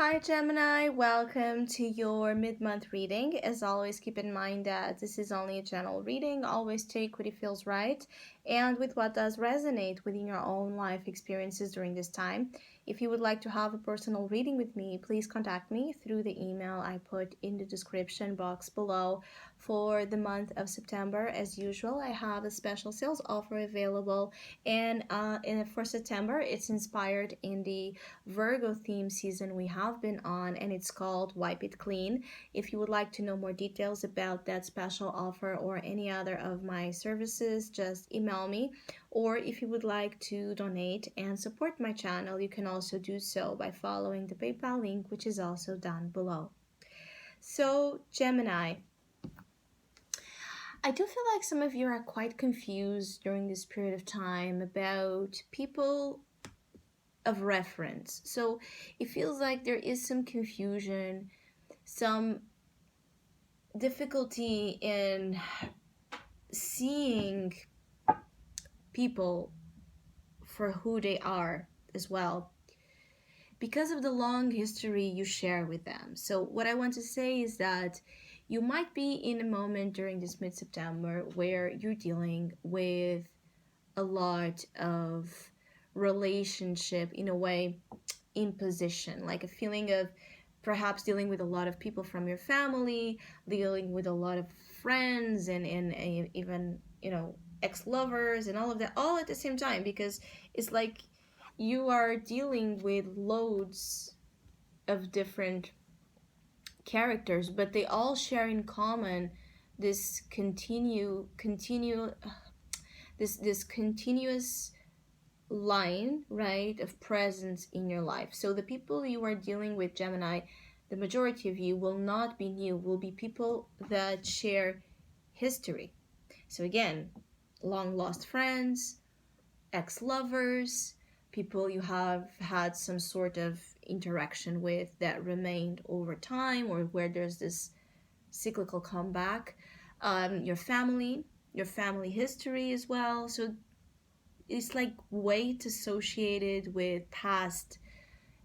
Hi Gemini, welcome to your mid-month reading. As always, keep in mind that this is only a general reading. Always take what it feels right and with what does resonate within your own life experiences during this time. If you would like to have a personal reading with me, please contact me through the email I put in the description box below. For the month of September, as usual, I have a special sales offer available, and for September, it's inspired in the Virgo theme season we have been on, and it's called Wipe It Clean. If you would like to know more details about that special offer or any other of my services, just email me. Or if you would like to donate and support my channel, you can also do so by following the PayPal link, which is also down below. So, Gemini, I do feel like some of you are quite confused during this period of time about people of reference. So it feels like there is some confusion, some difficulty in seeing people for who they are as well, because of the long history you share with them. So what I want to say is that you might be in a moment during this mid-September where you're dealing with a lot of relationship, in a way, imposition, like a feeling of perhaps dealing with a lot of people from your family, dealing with a lot of friends, and even, ex-lovers and all of that, all at the same time, because it's like you are dealing with loads of different characters, but they all share in common this this continuous line, right, of presence in your life. So the people you are dealing with, Gemini, the majority of you will not be new, will be people that share history. So again, long lost friends, ex-lovers, people you have had some sort of interaction with that remained over time, or where there's this cyclical comeback, your family history as well. So it's like weight associated with past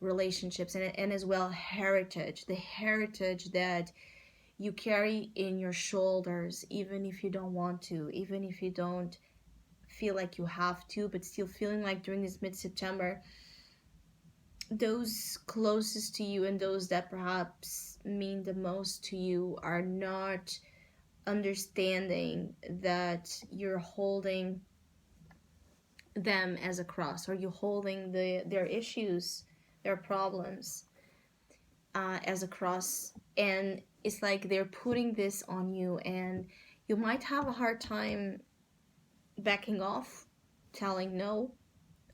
relationships, and as well the heritage that you carry in your shoulders, even if you don't want to, even if you don't feel like you have to, but still feeling like during this mid-September, those closest to you and those that perhaps mean the most to you are not understanding that you're holding them as a cross, or you holding their issues, their problems, as a cross, and it's like they're putting this on you, and you might have a hard time backing off, telling no,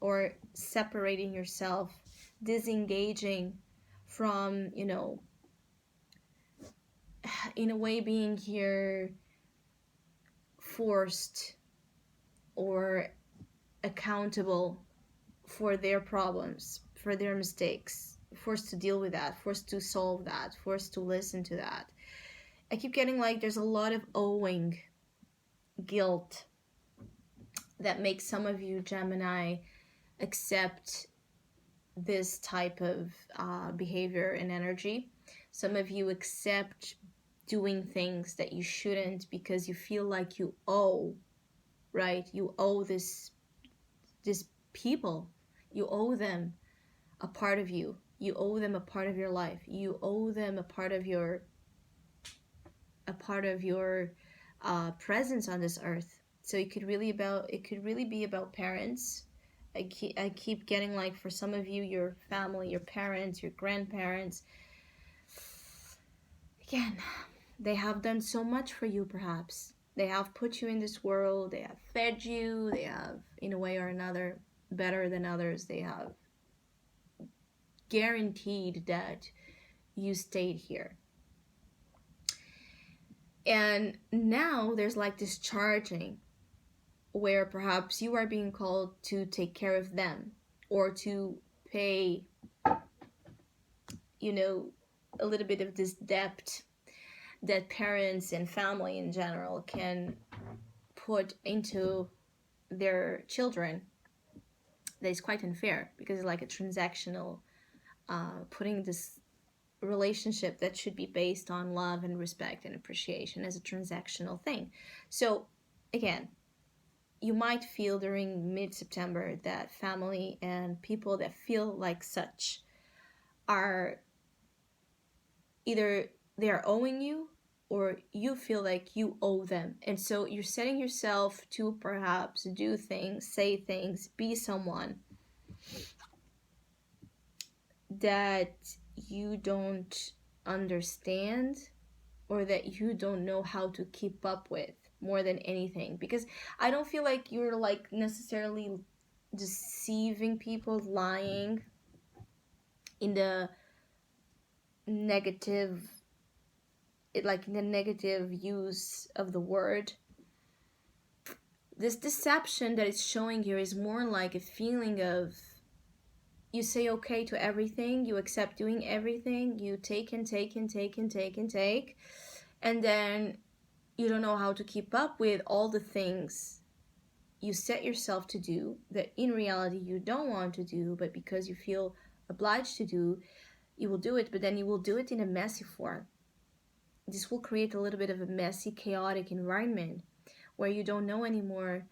or separating yourself, disengaging from, in a way, being here forced or accountable for their problems, for their mistakes, forced to deal with that, forced to solve that, forced to listen to that. I keep getting like there's a lot of owing, guilt, that makes some of you, Gemini, accept this type of behavior and energy. Some of you accept doing things that you shouldn't because you feel like you owe, right? You owe this people. You owe them a part of you. You owe them a part of your life. You owe them a part of your presence on this earth. So it could really be about parents. I keep getting like, for some of you, your family, your parents, your grandparents. Again, they have done so much for you, perhaps. They have put you in this world. They have fed you. They have, in a way or another, better than others, they have guaranteed that you stayed here. And now there's like this charging where perhaps you are being called to take care of them, or to pay, a little bit of this debt that parents and family in general can put into their children. That is quite unfair, because it's like a transactional, putting relationship that should be based on love and respect and appreciation as a transactional thing. So again, you might feel during mid-September that family and people that feel like such are either they are owing you or you feel like you owe them. And so you're setting yourself to perhaps do things, say things, be someone that you don't understand or that you don't know how to keep up with more than anything. Because I don't feel like you're like necessarily deceiving people, lying in the negative, like in the negative use of the word. This deception that it's showing here is more like a feeling of you say okay to everything, you accept doing everything, you take and take and take and take and take, and then you don't know how to keep up with all the things you set yourself to do that in reality you don't want to do, but because you feel obliged to do, you will do it, but then you will do it in a messy form. This will create a little bit of a messy, chaotic environment where you don't know anymore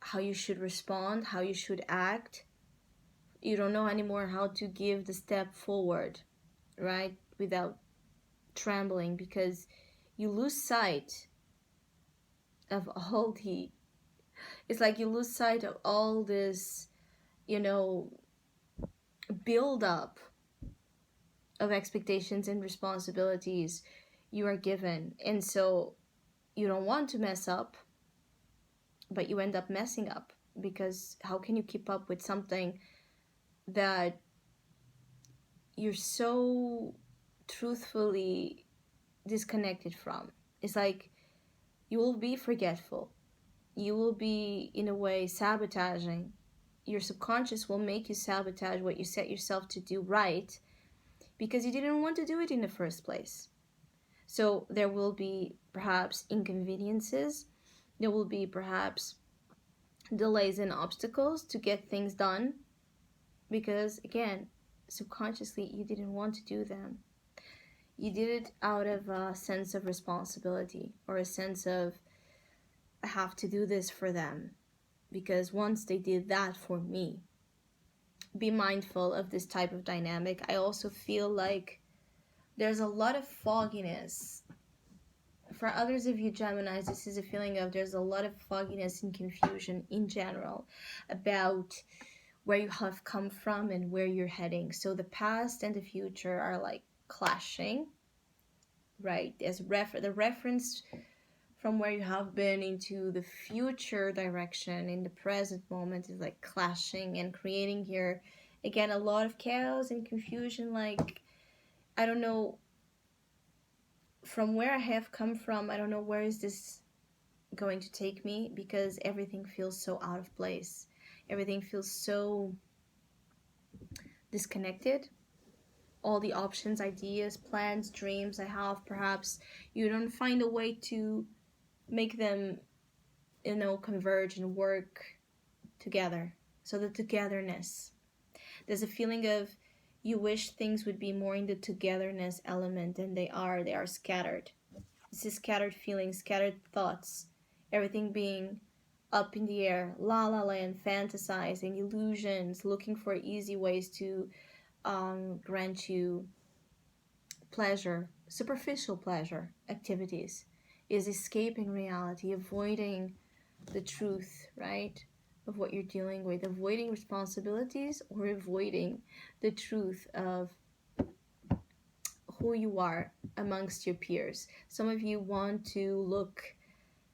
how you should respond, how you should act. You don't know anymore how to give the step forward, right? Without trembling, because you lose sight of all the, it's like you lose sight of all this, build up of expectations and responsibilities you are given. And so you don't want to mess up, but you end up messing up, because how can you keep up with something that you're so truthfully disconnected from? It's like you will be forgetful. You will be, in a way, sabotaging. Your subconscious will make you sabotage what you set yourself to do right, because you didn't want to do it in the first place. So there will be perhaps inconveniences. There will be perhaps delays and obstacles to get things done, because again, subconsciously you didn't want to do them. You did it out of a sense of responsibility or a sense of, I have to do this for them, because once they did that for me. Be mindful of this type of dynamic. I also feel like there's a lot of fogginess. For others of you Geminis, this is a feeling of there's a lot of fogginess and confusion in general about where you have come from and where you're heading. So the past and the future are like clashing, right? As the reference from where you have been into the future direction in the present moment is like clashing and creating here, again, a lot of chaos and confusion. Like, I don't know, from where I have come from, I don't know where is this going to take me, because everything feels so out of place. Everything feels so disconnected. All the options, ideas, plans, dreams I have, perhaps you don't find a way to make them, converge and work together. So the togetherness. There's a feeling of you wish things would be more in the togetherness element than they are. They are scattered. This is scattered feelings, scattered thoughts, everything being up in the air, la la land, fantasizing, illusions, looking for easy ways to grant you pleasure, superficial pleasure activities, is escaping reality, avoiding the truth, right, of what you're dealing with, avoiding responsibilities or avoiding the truth of who you are amongst your peers. Some of you want to look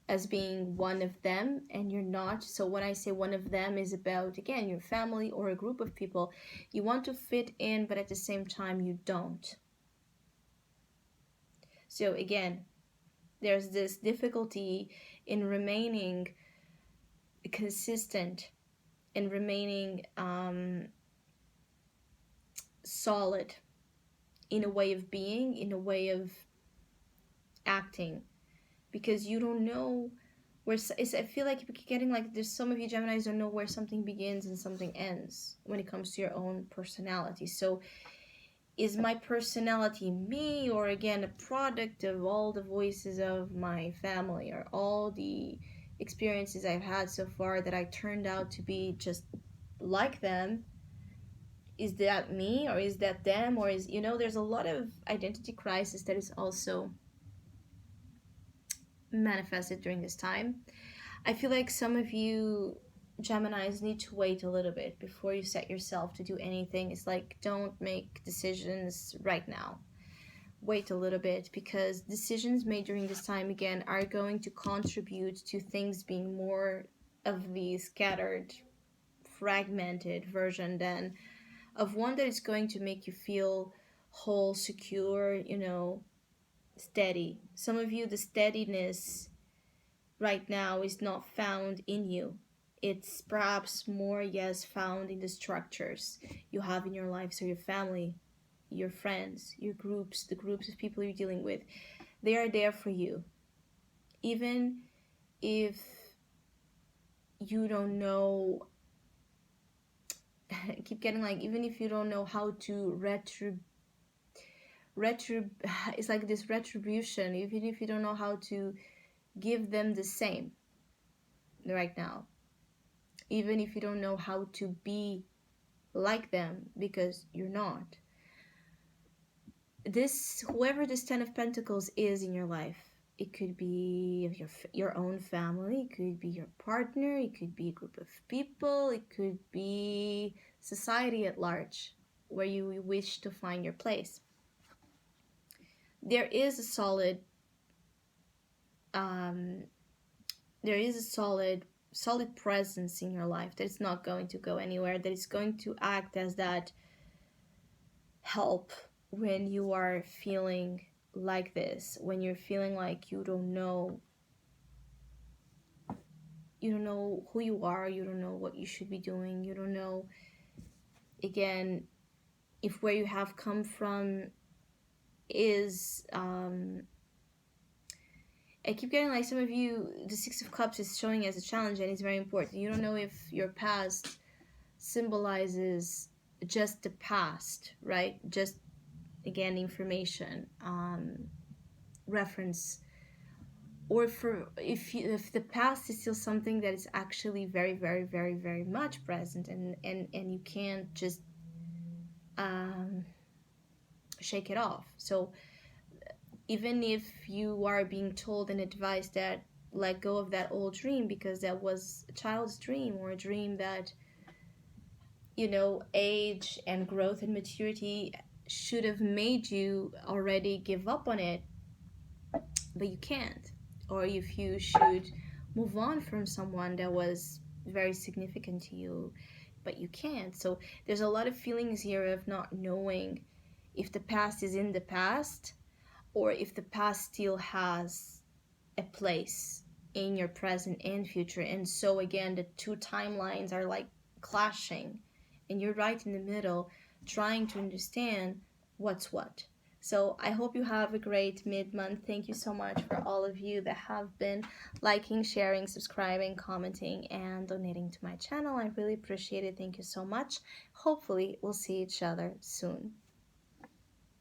as being one of them and you're not. So when I say one of them, is about, again, your family or a group of people. You want to fit in, but at the same time you don't. So again, there's this difficulty in remaining consistent and remaining solid in a way of being, in a way of acting, because you don't know where. I feel like you're getting like, there's some of you Geminis don't know where something begins and something ends when it comes to your own personality. So is my personality me, or again a product of all the voices of my family or all the experiences I've had so far that I turned out to be just like them? Is that me, or is that them, or is, there's a lot of identity crisis that is also manifested during this time. I feel like some of you Geminis need to wait a little bit before you set yourself to do anything. It's like, don't make decisions right now. Wait a little bit, because decisions made during this time again are going to contribute to things being more of the scattered, fragmented version than of one that is going to make you feel whole, secure, steady. Some of you, the steadiness right now is not found in you. It's perhaps more, yes, found in the structures you have in your life. So your family, your friends, your groups, the groups of people you're dealing with, they are there for you. Even if you don't know, I keep getting like, even if you don't know how to it's like this retribution, even if you don't know how to give them the same right now, even if you don't know how to be like them, because you're not. Whoever this 10 of Pentacles is in your life, it could be your own family, it could be your partner, it could be a group of people, it could be society at large, where you wish to find your place. There is a solid presence in your life that is not going to go anywhere, that is going to act as that help when you are feeling like this, when you're feeling like you don't know who you are, you don't know what you should be doing, you don't know, again, if where you have come from is I keep getting like, some of you, the Six of Cups is showing as a challenge, and it's very important. You don't know if your past symbolizes just the past, right? Just, again, information, reference, or if the past is still something that is actually very, very, very, very much present, and you can't just shake it off. So even if you are being told and advised that let go of that old dream because that was a child's dream, or a dream that, age and growth and maturity should have made you already give up on it, but you can't. Or if you should move on from someone that was very significant to you, but you can't. So there's a lot of feelings here of not knowing if the past is in the past, or if the past still has a place in your present and future. And so again, the two timelines are like clashing, and you're right in the middle trying to understand what's what. So I hope you have a great mid-month. Thank you so much for all of you that have been liking, sharing, subscribing, commenting, and donating to my channel. I really appreciate it. Thank you so much. Hopefully we'll see each other soon.